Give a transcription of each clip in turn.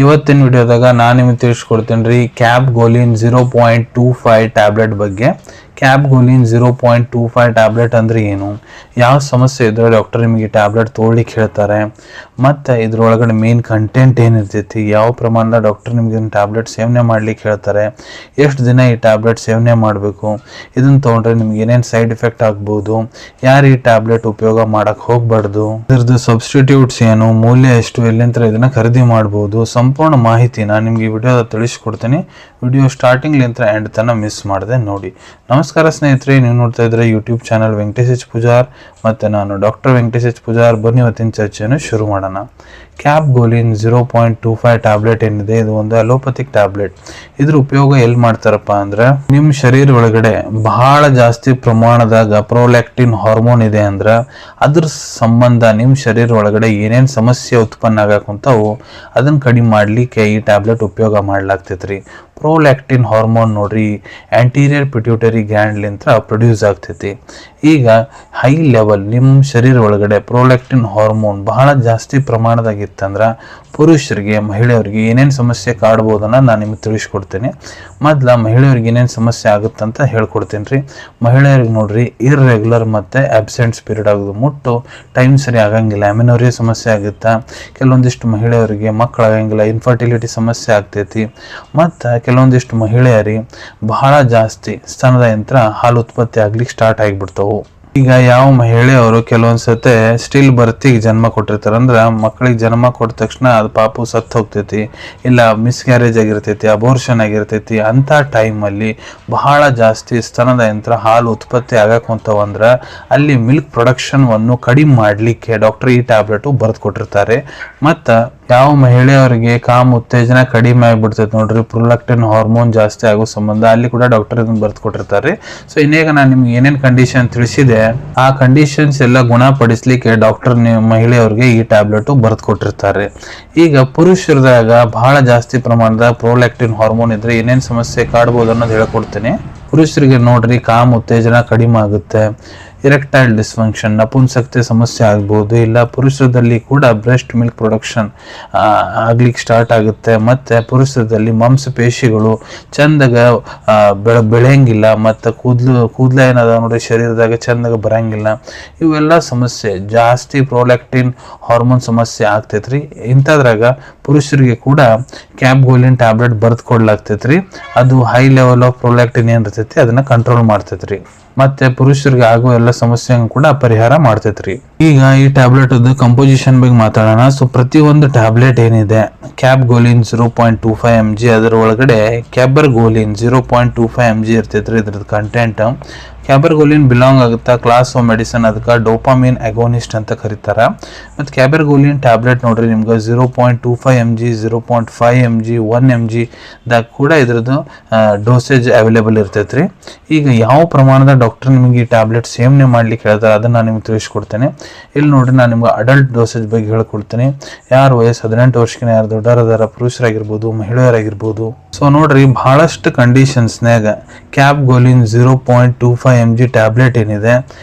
ಇವತ್ತಿನ ವಿಡಿಯೋದಾಗ ನಾನು ನಿಮಗೆ ತಿಳಿಸ್ಕೊಡ್ತೀನಿ ರೀ ಕ್ಯಾಬ್ಗೋಲಿನ್ 0.25 ಟ್ಯಾಬ್ಲೆಟ್ ಬಗ್ಗೆ. ಕ್ಯಾಬ್ಗೋಲಿನ್ 0.25 ಟ್ಯಾಬ್ಲೆಟ್ ಅಂದರೆ ಏನು, ಯಾವ ಸಮಸ್ಯೆ ಇದ್ದರೆ ಡಾಕ್ಟರ್ ನಿಮಗೆ ಟ್ಯಾಬ್ಲೆಟ್ ತೊಗೊಳ್ಳಿಕ್ಕೆ ಹೇಳ್ತಾರೆ, ಮತ್ತು ಇದ್ರೊಳಗಡೆ ಮೇನ್ ಕಂಟೆಂಟ್ ಏನಿರ್ತೈತಿ, ಯಾವ ಪ್ರಮಾಣದ ಡಾಕ್ಟರ್ ನಿಮಗೆ ಟ್ಯಾಬ್ಲೆಟ್ ಸೇವನೆ ಮಾಡ್ಲಿಕ್ಕೆ ಹೇಳ್ತಾರೆ, ಎಷ್ಟು ದಿನ ಈ ಟ್ಯಾಬ್ಲೆಟ್ ಸೇವನೆ ಮಾಡಬೇಕು, ಇದನ್ನು ತೊಗೊಂಡ್ರೆ ನಿಮ್ಗೆ ಏನೇನು ಸೈಡ್ ಎಫೆಕ್ಟ್ ಆಗ್ಬೋದು, ಯಾರು ಈ ಟ್ಯಾಬ್ಲೆಟ್ ಉಪಯೋಗ ಮಾಡೋಕ್ಕೆ ಹೋಗಬಾರ್ದು, ಇದ್ರದ್ದು ಸಬ್ಸ್ಟಿಟ್ಯೂಟ್ಸ್ ಏನು, ಮೂಲ್ಯ ಎಷ್ಟು, ಎಲ್ಲಿಂದ ಇದನ್ನು ಖರೀದಿ ಮಾಡ್ಬೋದು, ಸಂಪೂರ್ಣ ಮಾಹಿತಿನ ನಿಮ್ಗೆ ಈ ವಿಡಿಯೋದ ತಿಳಿಸ್ಕೊಡ್ತೀನಿ. ವಿಡಿಯೋ ಸ್ಟಾರ್ಟಿಂಗ್ಲಿಂದ ಎಂಡ್ ತನಕ ಮಿಸ್ ಮಾಡದೆ ನೋಡಿ. ನಮಸ್ಕಾರ ಸ್ನೇಹಿತರೆ, ನೀವು ನೋಡ್ತಾ ಇದ್ರೆ YouTube channel Venkatesh H Pujar ಮತ್ತು ನಾನು ಡಾಕ್ಟರ್ ವೆಂಕಟೇಶ್ ಎಚ್ ಪೂಜಾರ್. ಬನ್ನಿ ಇವತ್ತಿನ ಚರ್ಚೆಯನ್ನು ಶುರು ಮಾಡೋಣ. ಕ್ಯಾಬ್ಗೋಲಿನ್ 0.25 ಟ್ಯಾಬ್ಲೆಟ್ ಏನಿದೆ, ಇದು ಒಂದು ಅಲೋಪತಿಕ್ ಟ್ಯಾಬ್ಲೆಟ್. ಇದ್ರ ಉಪಯೋಗ ಎಲ್ಲಿ ಮಾಡ್ತಾರಪ್ಪ ಅಂದ್ರೆ, ನಿಮ್ಮ ಶರೀರ ಒಳಗಡೆ ಬಹಳ ಜಾಸ್ತಿ ಪ್ರಮಾಣದಾಗ ಪ್ರೊಲ್ಯಾಕ್ಟಿನ್ ಹಾರ್ಮೋನ್ ಇದೆ ಅಂದ್ರೆ ಅದ್ರ ಸಂಬಂಧ ನಿಮ್ಮ ಶರೀರ ಒಳಗಡೆ ಏನೇನು ಸಮಸ್ಯೆ ಉತ್ಪನ್ನ ಆಗಕ್ಕಂಥವು ಅದನ್ನು ಕಡಿಮೆ ಮಾಡಲಿಕ್ಕೆ ಈ ಟ್ಯಾಬ್ಲೆಟ್ ಉಪಯೋಗ ಮಾಡ್ಲಾಗ್ತೈತ್ರಿ. ಪ್ರೊಲ್ಯಾಕ್ಟಿನ್ ಹಾರ್ಮೋನ್ ನೋಡ್ರಿ ಆಂಟೀರಿಯರ್ ಪಿಟ್ಯೂಟರಿ ಗ್ಲ್ಯಾಂಡ್ಲಿಂದ ಪ್ರೊಡ್ಯೂಸ್ ಆಗ್ತೈತಿ. ಈಗ ಹೈ ಲೆವೆಲ್ ನಿಮ್ಮ ಶರೀರ ಒಳಗಡೆ ಪ್ರೊಲ್ಯಾಕ್ಟಿನ್ ಹಾರ್ಮೋನ್ ಬಹಳ ಜಾಸ್ತಿ ಪ್ರಮಾಣದಾಗಿತ್ತಂದ್ರೆ ಪುರುಷರಿಗೆ ಮಹಿಳೆಯರಿಗೆ ಏನೇನು ಸಮಸ್ಯೆ ಕಾಡ್ಬೋದನ್ನ ನಾನು ನಿಮ್ಗೆ ತಿಳಿಸ್ಕೊಡ್ತೀನಿ. ಮೊದಲ ಮಹಿಳೆಯರಿಗೆ ಏನೇನು ಸಮಸ್ಯೆ ಆಗುತ್ತಂತ ಹೇಳ್ಕೊಡ್ತೀನಿ ರೀ. ಮಹಿಳೆಯರಿಗೆ ನೋಡ್ರಿ ಇರ್ರೆಗ್ಯುಲರ್ ಮತ್ತು ಆಬ್ಸೆಂಟ್ಸ್ ಪೀರಿಯಡ್ ಆಗೋದು, ಮುಟ್ಟು ಟೈಮ್ ಸರಿ ಆಗಂಗಿಲ್ಲ, ಅಮೆನೋರಿಯಾ ಸಮಸ್ಯೆ ಆಗುತ್ತಾ, ಕೆಲವೊಂದಿಷ್ಟು ಮಹಿಳೆಯರಿಗೆ ಮಕ್ಕಳಾಗಂಗಿಲ್ಲ, ಇನ್ಫರ್ಟಿಲಿಟಿ ಸಮಸ್ಯೆ ಆಗ್ತೈತಿ, ಮತ್ತು ಕೆಲವೊಂದಿಷ್ಟು ಮಹಿಳೆಯರಿಗೆ ಬಹಳ ಜಾಸ್ತಿ ಸ್ತನದ ಯಂತ್ರ ಹಾಲು ಉತ್ಪತ್ತಿ ಆಗ್ಲಿಕ್ಕೆ ಸ್ಟಾರ್ಟ್ ಆಗಿಬಿಡ್ತಾವು. ಈಗ ಯಾವ ಮಹಿಳೆಯವರು ಕೆಲವೊಂದ್ಸತೆ ಸ್ಟಿಲ್ ಬರ್ತಿಗೆ ಜನ್ಮ ಕೊಟ್ಟಿರ್ತಾರೆ, ಅಂದ್ರೆ ಮಕ್ಕಳಿಗೆ ಜನ್ಮ ಕೊಟ್ಟ ತಕ್ಷಣ ಅದು ಪಾಪು ಸತ್ತು ಹೋಗ್ತೈತಿ, ಇಲ್ಲ ಮಿಸ್ಕ್ಯಾರೇಜ್ ಆಗಿರ್ತೈತಿ, ಅಬೋರ್ಷನ್ ಆಗಿರ್ತೈತಿ. ಅಂಥ ಟೈಮಲ್ಲಿ ಬಹಳ ಜಾಸ್ತಿ ಸ್ತನದ ಯಂತ್ರ ಹಾಲು ಉತ್ಪತ್ತಿ ಆಗಕ್ಕಂಥವಂದ್ರೆ ಅಲ್ಲಿ ಮಿಲ್ಕ್ ಪ್ರೊಡಕ್ಷನ್ವನ್ನು ಕಡಿಮೆ ಮಾಡಲಿಕ್ಕೆ ಡಾಕ್ಟರ್ ಈ ಟ್ಯಾಬ್ಲೆಟು ಬರೆದು ಕೊಟ್ಟಿರ್ತಾರೆ. ಮತ್ತು ಯಾವ ಮಹಿಳೆಯವರಿಗೆ ಕಾಮ ಉತ್ತೇಜನ ಕಡಿಮೆ ಆಗಿಬಿಡ್ತೈತೆ ನೋಡ್ರಿ, ಪ್ರೊಲ್ಯಾಕ್ಟಿನ್ ಹಾರ್ಮೋನ್ ಜಾಸ್ತಿ ಆಗೋ ಸಂಬಂಧ ಅಲ್ಲಿ ಕೂಡ ಡಾಕ್ಟರ್ ಇದನ್ನು ಬರೆದು ಕೊಟ್ಟಿರ್ತಾರೆ. ಸೊ ಇನ್ನೇಗ ನಾನು ನಿಮ್ಗೆ ಏನೇನು ಕಂಡೀಷನ್ ತಿಳಿಸಿದೆ ಆ ಕಂಡೀಷನ್ಸ್ ಎಲ್ಲ ಗುಣಪಡಿಸ್ಲಿಕ್ಕೆ ಡಾಕ್ಟರ್ ಮಹಿಳೆಯವ್ರಿಗೆ ಈ ಟ್ಯಾಬ್ಲೆಟು ಬರೆದು ಕೊಟ್ಟಿರ್ತಾರೆ. ಈಗ ಪುರುಷರದಾಗ ಬಹಳ ಜಾಸ್ತಿ ಪ್ರಮಾಣದ ಪ್ರೊಲ್ಯಾಕ್ಟಿನ್ ಹಾರ್ಮೋನ್ ಇದ್ರೆ ಏನೇನು ಸಮಸ್ಯೆ ಕಾಡ್ಬೋದು ಅನ್ನೋದು ಹೇಳ್ಕೊಡ್ತೀನಿ. ಪುರುಷರಿಗೆ ನೋಡ್ರಿ ಕಾಮ ಉತ್ತೇಜನ ಕಡಿಮೆ ಆಗುತ್ತೆ, ಇರೆಕ್ಟೈಲ್ ಡಿಸ್ಫಂಕ್ಷನ್ ನಪುಂಸಕ್ತಿ ಸಮಸ್ಯೆ ಆಗ್ಬೋದು, ಇಲ್ಲ ಪುರುಷರಲ್ಲಿ ಕೂಡ ಬ್ರೆಸ್ಟ್ ಮಿಲ್ಕ್ ಪ್ರೊಡಕ್ಷನ್ ಆಗ್ಲಿಕ್ಕೆ ಸ್ಟಾರ್ಟ್ ಆಗುತ್ತೆ, ಮತ್ತು ಪುರುಷರಲ್ಲಿ ಮಾಂಸಪೇಶಿಗಳು ಚಂದಾಗ ಬೆಳೆಯಂಗಿಲ್ಲ, ಮತ್ತು ಕೂದಲ ಏನದ ನೋಡಿ ಶರೀರದಾಗ ಚಂದಾಗ ಬರಂಗಿಲ್ಲ. ಇವೆಲ್ಲ ಸಮಸ್ಯೆ ಜಾಸ್ತಿ ಪ್ರೊಲ್ಯಾಕ್ಟಿನ್ ಹಾರ್ಮೋನ್ ಸಮಸ್ಯೆ ಆಗ್ತೈತ್ರಿ. ಇಂಥದ್ರಾಗ ಪುರುಷರಿಗೆ ಕೂಡ ಕ್ಯಾಬ್ಗೋಲಿನ್ ಟ್ಯಾಬ್ಲೆಟ್ ಬರೆದು ಕೊಡ್ಲಾಗ್ತೈತ್ರಿ. ಅದು ಹೈ ಲೆವೆಲ್ ಆಫ್ ಪ್ರೊಲ್ಯಾಕ್ಟಿನ್ ಏನಿರ್ತೈತಿ ಅದನ್ನ ಕಂಟ್ರೋಲ್ ಮಾಡ್ತೈತ್ರಿ, ಮತ್ತೆ ಪುರುಷರಿಗೆ ಆಗೋ ಎಲ್ಲ ಸಮಸ್ಯೆಯನ್ನು ಕೂಡ ಪರಿಹಾರ ಮಾಡ್ತೈತ್ರಿ. ಈಗ ಈ ಟ್ಯಾಬ್ಲೆಟ್ ಕಂಪೋಸಿಷನ್ ಬಗ್ಗೆ ಮಾತಾಡೋಣ. ಸೊ ಪ್ರತಿಯೊಂದು ಟ್ಯಾಬ್ಲೆಟ್ ಏನಿದೆ ಕ್ಯಾಬ್ಗೋಲಿನ್ 0.25 mg, ಅದರ ಒಳಗಡೆ ಕ್ಯಾಬರ್ಗೋಲಿನ್ 0.25 mg ಇರ್ತೈತ್ರಿ. ಇದ್ರದ್ದು ಕಂಟೆಂಟ್ ಕ್ಯಾಬರ್ಗೋಲಿನ್ ಬಿಲಾಂಗ್ ಆಗುತ್ತಾ ಕ್ಲಾಸ್ ಆಫ್ ಮೆಡಿಸಿನ್, ಅದಕ್ಕೆ ಡೋಪಾಮಿನ್ ಅಗೋನಿಸ್ಟ್ ಅಂತ ಕರೀತಾರೆ. ಮತ್ತು ಕ್ಯಾಬರ್ಗೋಲಿನ್ ಟ್ಯಾಬ್ಲೆಟ್ ನೋಡ್ರಿ ನಿಮ್ಗೆ 0.25 mg, 0.5 mg, 1 mg ದಾಗ ಕೂಡ ಇದ್ರದ್ದು ಡೋಸೇಜ್ ಅವೈಲೇಬಲ್ ಇರ್ತೈತ್ರಿ. ಈಗ ಯಾವ ಪ್ರಮಾಣದ ಡಾಕ್ಟರ್ ನಿಮಗೆ ಈ ಟ್ಯಾಬ್ಲೆಟ್ ಸೇವನೆ ಮಾಡ್ಲಿಕ್ಕೆ ಹೇಳ್ತಾರೆ ಅದನ್ನು ನಾನು ನಿಮ್ಗೆ ತಿಳಿಸ್ಕೊಡ್ತೇನೆ. ಇಲ್ಲಿ ನೋಡ್ರಿ ನಾನು ನಿಮ್ಗೆ ಅಡಲ್ಟ್ ಡೋಸೇಜ್ ಬಗ್ಗೆ ಹೇಳ್ಕೊಡ್ತೀನಿ. ಯಾರು ವಯಸ್ಸು 18 ವರ್ಷಕ್ಕಿಂತ ಯಾರು ದೊಡ್ಡವರದಾರ, ಪುರುಷರಾಗಿರ್ಬೋದು ಮಹಿಳೆಯರಾಗಿರ್ಬೋದು. ಸೊ ನೋಡ್ರಿ ಬಹಳಷ್ಟು ಕಂಡೀಷನ್ಸ್ನಾಗ ಕ್ಯಾಬ್ಗೋಲಿನ್ 0.25 mg ಟ್ಯಾಬ್ಲೆಟ್ ಏನಿದೆ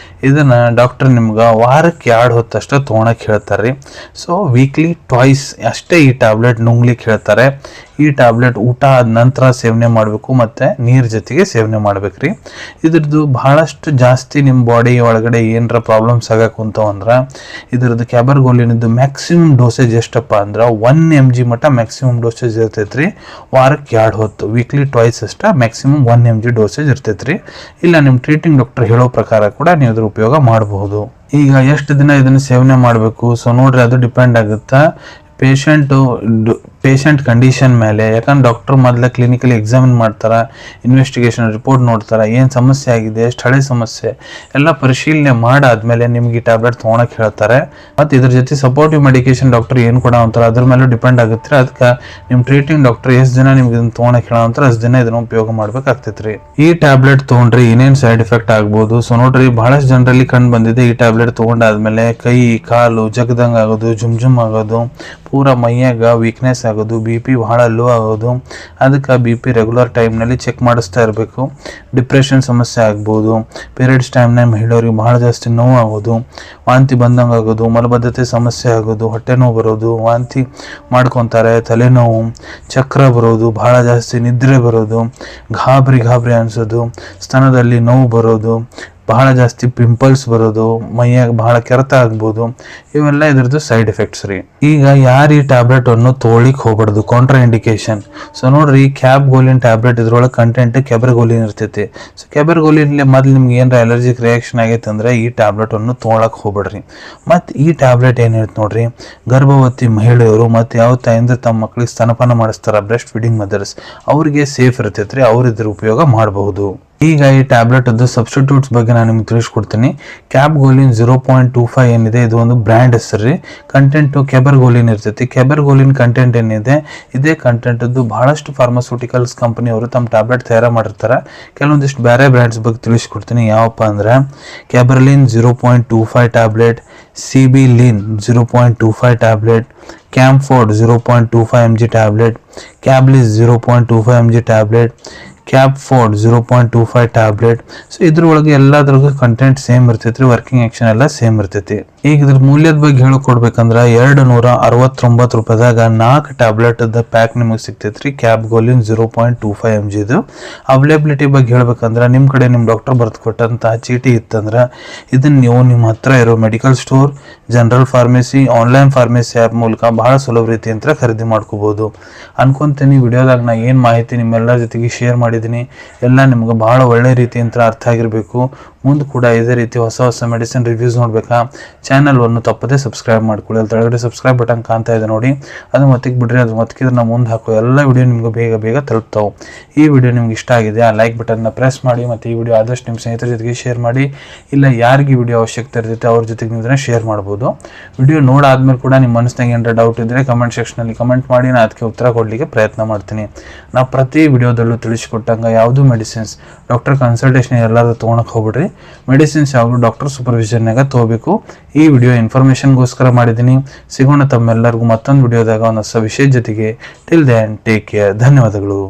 ಇದನ್ನ ಡಾಕ್ಟರ್ ನಿಮ್ಗೆ ವಾರಕ್ಕೆ 2 ಹೊತ್ತಷ್ಟು ತೊಗೊಳಕ್ಕೆ ಹೇಳ್ತಾರೆ. ಸೊ ವೀಕ್ಲಿ ಟ್ವೈಸ್ ಅಷ್ಟೇ ಈ ಟ್ಯಾಬ್ಲೆಟ್ ನುಂಗ್ಲಿಕ್ಕೆ ಹೇಳ್ತಾರೆ. ಈ ಟ್ಯಾಬ್ಲೆಟ್ ಊಟ ಆದ ನಂತರ ಸೇವನೆ ಮಾಡಬೇಕು, ಮತ್ತು ನೀರು ಜೊತೆಗೆ ಸೇವನೆ ಮಾಡ್ಬೇಕ್ರಿ. ಇದ್ರದ್ದು ಬಹಳಷ್ಟು ಜಾಸ್ತಿ ನಿಮ್ಮ ಬಾಡಿ ಒಳಗಡೆ ಏನರ ಪ್ರಾಬ್ಲಮ್ಸ್ ಆಗಕ್ಕಂತವಂದ್ರೆ ಇದ್ರದ್ದು ಕ್ಯಾಬರ್ಗೋಲಿನದ್ದು ಮ್ಯಾಕ್ಸಿಮಮ್ ಡೋಸೇಜ್ ಎಷ್ಟಪ್ಪ ಅಂದ್ರೆ 1 mg ಮಟ್ಟ ಮ್ಯಾಕ್ಸಿಮಮ್ ಡೋಸೇಜ್ ಇರ್ತೈತ್ರಿ. ವಾರಕ್ಕೆ 2 ಹೊತ್ತು ವೀಕ್ಲಿ ಟ್ವೈಸ್ ಅಷ್ಟ ಮ್ಯಾಕ್ಸಿಮಮ್ 1 mg ಡೋಸೇಜ್ ಇರ್ತೈತ್ರಿ. ಇಲ್ಲ ನಿಮ್ಮ ಟ್ರೀಟಿಂಗ್ ಡಾಕ್ಟರ್ ಹೇಳೋ ಪ್ರಕಾರ ಕೂಡ ನೀವು ಇದ್ರ ಉಪಯೋಗ ಮಾಡಬಹುದು. ಈಗ ಎಷ್ಟು ದಿನ ಇದನ್ನು ಸೇವನೆ ಮಾಡಬೇಕು? ಸೊ ನೋಡ್ರಿ ಅದು ಡಿಪೆಂಡ್ ಆಗುತ್ತಾ ಪೇಷಂಟ್ ಕಂಡೀಷನ್ ಮೇಲೆ. ಯಾಕಂದ್ರೆ ಡಾಕ್ಟರ್ ಮೊದಲ ಕ್ಲಿನಿಕಲಿ ಎಕ್ಸಾಮಿನ್ ಮಾಡ್ತಾರೆ, ಇನ್ವೆಸ್ಟಿಗೇಷನ್ ರಿಪೋರ್ಟ್ ನೋಡ್ತಾರೆ, ಏನು ಸಮಸ್ಯೆ ಆಗಿದೆ, ಎಷ್ಟು ಹಳೆ ಸಮಸ್ಯೆ ಎಲ್ಲ ಪರಿಶೀಲನೆ ಮಾಡಾದ್ಮೇಲೆ ನಿಮ್ಗೆ ಈ ಟ್ಯಾಬ್ಲೆಟ್ ತೊಗೊಳಕ್ಕೆ ಹೇಳ್ತಾರೆ. ಮತ್ತು ಇದ್ರ ಜೊತೆ ಸಪೋರ್ಟಿವ್ ಮೆಡಿಕೇಶನ್ ಡಾಕ್ಟರ್ ಏನು ಕೊಡ ಅಂತಾರೆ ಅದ್ರ ಮೇಲೆ ಡಿಪೆಂಡ್ ಆಗುತ್ತೆ. ಅದಕ್ಕೆ ನಿಮ್ಮ ಟ್ರೀಟಿಂಗ್ ಡಾಕ್ಟರ್ ಎಷ್ಟು ದಿನ ನಿಮ್ಗೆ ಇದನ್ನು ತೊಗೊಳಕ್ಕೆ ಹೇಳೋ ಅಂತಾರೆ ಅಷ್ಟು ದಿನ ಇದನ್ನು ಉಪಯೋಗ ಮಾಡ್ಬೇಕಾಗ್ತೈತ್ರಿ. ಈ ಟ್ಯಾಬ್ಲೆಟ್ ತೊಗೊಂಡ್ರೆ ಏನೇನು ಸೈಡ್ ಎಫೆಕ್ಟ್ ಆಗ್ಬೋದು? ಸೊ ನೋಡ್ರಿ ಬಹಳಷ್ಟು ಜನರಲ್ಲಿ ಕಂಡು ಬಂದಿದೆ, ಈ ಟ್ಯಾಬ್ಲೆಟ್ ತೊಗೊಂಡಾದ್ಮೇಲೆ ಕೈ ಕಾಲು ಜಗದಂಗೆ ಆಗೋದು, ಜುಮ್ ಆಗೋದು, ಪೂರ ಮೈಯಾಗ ವೀಕ್ನೆಸ್ ಆಗೋದು, ಆಗೋದು, ಬಿ ಪಿ ಭಾಳ ಲೋ ಆಗೋದು. ಅದಕ್ಕೆ ಬಿ ಪಿ ರೆಗ್ಯುಲರ್ ಟೈಮ್ನಲ್ಲಿ ಚೆಕ್ ಮಾಡಿಸ್ತಾ ಇರಬೇಕು. ಡಿಪ್ರೆಷನ್ ಸಮಸ್ಯೆ ಆಗ್ಬೋದು, ಪೀರಿಯಡ್ಸ್ ಟೈಮ್ನಾಗ ಮಹಿಳೆಯರಿಗೆ ಭಾಳ ಜಾಸ್ತಿ ನೋವು ಆಗೋದು, ವಾಂತಿ ಬಂದಂಗೆ ಆಗೋದು, ಮಲಬದ್ಧತೆ ಸಮಸ್ಯೆ ಆಗೋದು, ಹೊಟ್ಟೆ ನೋವು ಬರೋದು, ವಾಂತಿ ಮಾಡ್ಕೊತಾರೆ, ತಲೆನೋವು, ಚಕ್ರ ಬರೋದು, ಭಾಳ ಜಾಸ್ತಿ ನಿದ್ರೆ ಬರೋದು, ಗಾಬರಿ ಅನಿಸೋದು, ಸ್ತನದಲ್ಲಿ ನೋವು ಬರೋದು, ಬಹಳ ಜಾಸ್ತಿ ಪಿಂಪಲ್ಸ್ ಬರೋದು, ಮೈಯಾಗ ಬಹಳ ಕೆರೆತ ಆಗ್ಬೋದು. ಇವೆಲ್ಲ ಇದ್ರದ್ದು ಸೈಡ್ ಎಫೆಕ್ಟ್ಸ್ ರೀ. ಈಗ ಯಾರು ಈ ಟ್ಯಾಬ್ಲೆಟನ್ನು ತೊಗೊಳಿಕ್ಕೆ ಹೋಗ್ಬಾರ್ದು, ಕಾಂಟ್ರಾ ಇಂಡಿಕೇಶನ್. ಸೊ ನೋಡ್ರಿ, ಕ್ಯಾಬ್ಗೋಲಿನ್ ಟ್ಯಾಬ್ಲೆಟ್ ಇದ್ರೊಳಗೆ ಕಂಟೆಂಟ್ ಕೆಬೆರ್ಗೋಲಿನ್ ಇರ್ತೈತಿ. ಸೊ ಕೆಬೆರ್ಗೋಲಿನ್ಲೆ ಮೊದಲು ನಿಮ್ಗೆ ಏನಾರ ಅಲರ್ಜಿಕ್ ರಿಯಾಕ್ಷನ್ ಆಗೈತೆ ಅಂದ್ರೆ ಈ ಟ್ಯಾಬ್ಲೆಟನ್ನು ತೊಗೊಳಕ್ಕೆ ಹೋಗ್ಬೇಡ್ರಿ. ಮತ್ತು ಈ ಟ್ಯಾಬ್ಲೆಟ್ ಏನಿರುತ್ತೆ ನೋಡ್ರಿ, ಗರ್ಭವತಿ ಮಹಿಳೆಯರು ಮತ್ತು ಯಾವ ತಾಯಿಂದ ತಮ್ಮ ಮಕ್ಕಳಿಗೆ ಸ್ತನಪಾನ ಮಾಡಿಸ್ತಾರ, ಬ್ರೆಸ್ಟ್ ಫೀಡಿಂಗ್ ಮದರ್ಸ್, ಅವ್ರಿಗೆ ಸೇಫ್ ಇರ್ತೈತೆ ರೀ, ಅವ್ರು ಇದ್ರ ಉಪಯೋಗ ಮಾಡಬಹುದು. ಈಗ ಈ ಟ್ಯಾಬ್ಲೆಟ್ ಅದು ಸಬ್ಸ್ಟಿಟ್ಯೂಟ್ಸ್ ಬಗ್ಗೆ ನಾನು ನಿಮ್ಗೆ ತಿಳಿಸ್ಕೊಡ್ತೀನಿ. ಕ್ಯಾಬ್ಗೋಲಿನ್ 0.25 ಏನಿದೆ, ಇದು ಒಂದು ಬ್ರ್ಯಾಂಡ್ ಹೆಸರು ರೀ. ಕಂಟೆಂಟು ಕೆಬೆರ್ಗೋಲಿನ್ ಇರ್ತೈತಿ. ಕೆಬೆರ್ಗೋಲಿನ್ ಕಂಟೆಂಟ್ ಏನಿದೆ, ಇದೇ ಕಂಟೆಂಟದ್ದು ಬಹಳಷ್ಟು ಫಾರ್ಮಾಸ್ಯೂಟಿಕಲ್ಸ್ ಕಂಪನಿಯವರು ತಮ್ಮ ಟ್ಯಾಬ್ಲೆಟ್ ತಯಾರು ಮಾಡಿರ್ತಾರೆ. ಕೆಲವೊಂದಿಷ್ಟು ಬೇರೆ ಬ್ರ್ಯಾಂಡ್ಸ್ ಬಗ್ಗೆ ತಿಳಿಸ್ಕೊಡ್ತೀನಿ. ಯಾವಪ್ಪ ಅಂದ್ರೆ ಕ್ಯಾಬರ್ಲಿನ್ 0.25 ಟ್ಯಾಬ್ಲೆಟ್, ಸಿಬಿಲಿನ್ 0.25 ಟ್ಯಾಬ್ಲೆಟ್, ಕ್ಯಾಂಫೋರ್ಡ್ 0.25 mg ಟ್ಯಾಬ್ಲೆಟ್, ಕ್ಯಾಬ್ಲಿಸ್ 0.25 mg ಟ್ಯಾಬ್ಲೆಟ್, ಕ್ಯಾಬ್ಫೋರ್ಡ್ 0.25 ಟ್ಯಾಬ್ಲೆಟ್. ಸೊ ಇದ್ರೊಳಗೆ ಎಲ್ಲದ್ರಾಗೂ ಕಂಟೆಂಟ್ ಸೇಮ್ ಇರ್ತೈತಿ ರೀ, ವರ್ಕಿಂಗ್ ಆಕ್ಷನ್ ಎಲ್ಲ ಸೇಮ್ ಇರ್ತೈತಿ. ಈಗ ಇದ್ರ ಮೂಲ್ಯದ ಬಗ್ಗೆ ಹೇಳ್ಕೊಡ್ಬೇಕಂದ್ರೆ 269 ರೂಪಾಯಿದಾಗ 4 ಟ್ಯಾಬ್ಲೆಟ್ ಪ್ಯಾಕ್ ನಿಮಗೆ ಸಿಗ್ತೈತಿ ರೀ, ಕ್ಯಾಬ್ಗೋಲಿನ್ 0.25 mg. ಇದು ಅವೈಲೇಬಿಲಿಟಿ ಬಗ್ಗೆ ಹೇಳ್ಬೇಕಂದ್ರೆ ನಿಮ್ಮ ಕಡೆ ನಿಮ್ಮ ಡಾಕ್ಟರ್ ಬರೆದು ಕೊಟ್ಟಂತಹ ಚೀಟಿ ಇತ್ತಂದ್ರೆ ಇದನ್ನ ನೀವು ನಿಮ್ಮ ಹತ್ರ ಇರೋ medical store, general pharmacy, online pharmacy app ಮೂಲಕ ಬಹಳ ಸುಲಭ ರೀತಿಯಿಂದ ಖರೀದಿ ಮಾಡ್ಕೋಬಹುದು ಅನ್ಕೊಂತೀನಿ. ವಿಡಿಯೋದಾಗ ನಾ ಏನು ಮಾಹಿತಿ ನಿಮ್ಮೆಲ್ಲರ ಜೊತೆಗೆ ಶೇರ್ ಮಾಡಿದ್ದೀನಿ ಎಲ್ಲ ನಿಮ್ಗೆ ಭಾಳ ಒಳ್ಳೆ ರೀತಿಯಿಂದ ಅರ್ಥ ಆಗಿರಬೇಕು. ಮುಂದೆ ಕೂಡ ಇದೇ ರೀತಿ ಹೊಸ ಮೆಡಿಸಿನ್ ರಿವ್ಯೂಸ್ ನೋಡ್ಬೇಕಾ, ಚಾನಲ್ವನ್ನು ತಪ್ಪದೇ ಸಬ್ಸ್ಕ್ರೈಬ್ ಮಾಡ್ಕೊಳ್ಳಿ. ಅಲ್ಲಿ ಕೆಳಗಡೆ ಸಬ್ಸ್ಕ್ರೈಬ್ ಬಟನ್ ಕಾಣ್ತಾ ಇದೆ ನೋಡಿ, ಅದು ಮತ್ತಿಗೆ ಬಿಡ್ರಿ. ಅದು ಮತ್ತಿದ್ರೆ ನಾವು ಮುಂದೆ ಹಾಕೋ ಎಲ್ಲ ವಿಡಿಯೋ ನಿಮ್ಗೆ ಬೇಗ ತಲುಪ್ತಾವೆ. ಈ ವಿಡಿಯೋ ನಿಮ್ಗೆ ಇಷ್ಟ ಆಗಿದೆ ಆ ಲೈಕ್ ಬಟನ್ನ ಪ್ರೆಸ್ ಮಾಡಿ, ಮತ್ತು ಈ ವಿಡಿಯೋ ಆದಷ್ಟು ನಿಮ್ಮ ಸ್ನೇಹಿತರ ಜೊತೆಗೆ ಶೇರ್ ಮಾಡಿ. ಇಲ್ಲ ಯಾರಿಗೆ ಈ ವಿಡಿಯೋ ಅವಶ್ಯಕತೆ ಇರ್ತೈತೆ ಅವ್ರ ಜೊತೆಗೆ ನೀವು ಇದನ್ನು ಶೇರ್ ಮಾಡ್ಬೋದು. ವಿಡಿಯೋ ನೋಡಾದ್ಮೇಲೆ ಕೂಡ ನಿಮ್ಮ ಮನಸ್ಸಿನಾಗ ಏನಾರ ಡೌಟ್ ಇದ್ದರೆ ಕಮೆಂಟ್ ಸೆಕ್ಷನಲ್ಲಿ ಕಮೆಂಟ್ ಮಾಡಿ, ನಾನು ಅದಕ್ಕೆ ಉತ್ತರ ಕೊಡಲಿಕ್ಕೆ ಪ್ರಯತ್ನ ಮಾಡ್ತೀನಿ. ನಾವು ಪ್ರತಿ ವಿಡಿಯೋದಲ್ಲೂ ತಿಳಿಸ್ಕೊಟ್ಟಂಗೆ ಯಾವುದು ಮೆಡಿಸಿನ್ಸ್ ಡಾಕ್ಟರ್ ಕನ್ಸಲ್ಟೇಷನ್ ಎಲ್ಲರೂ ತೊಗೊಳಕ್ಕೆ ಹೋಗ್ಬಿಡ್ರಿ. ಮೆಡಿಸಿನ್ಸ್ ಯಾವುದು ಡಾಕ್ಟರ್ ಸೂಪರ್ವಿಷನ್ನಾಗ ತೊಗೋಬೇಕು. ಈ ವಿಡಿಯೋ ಇನ್ಫಾರ್ಮೇಷನ್ಗೋಸ್ಕರ ಮಾಡಿದ್ದೀನಿ. ಸಿಗೋಣ ತಮ್ಮೆಲ್ಲರಿಗೂ ಮತ್ತೊಂದು ವಿಡಿಯೋದಾಗ ಒಂದು ಹೊಸ ವಿಷಯದ ಜೊತೆಗೆ. Till then take care. ಧನ್ಯವಾದಗಳು.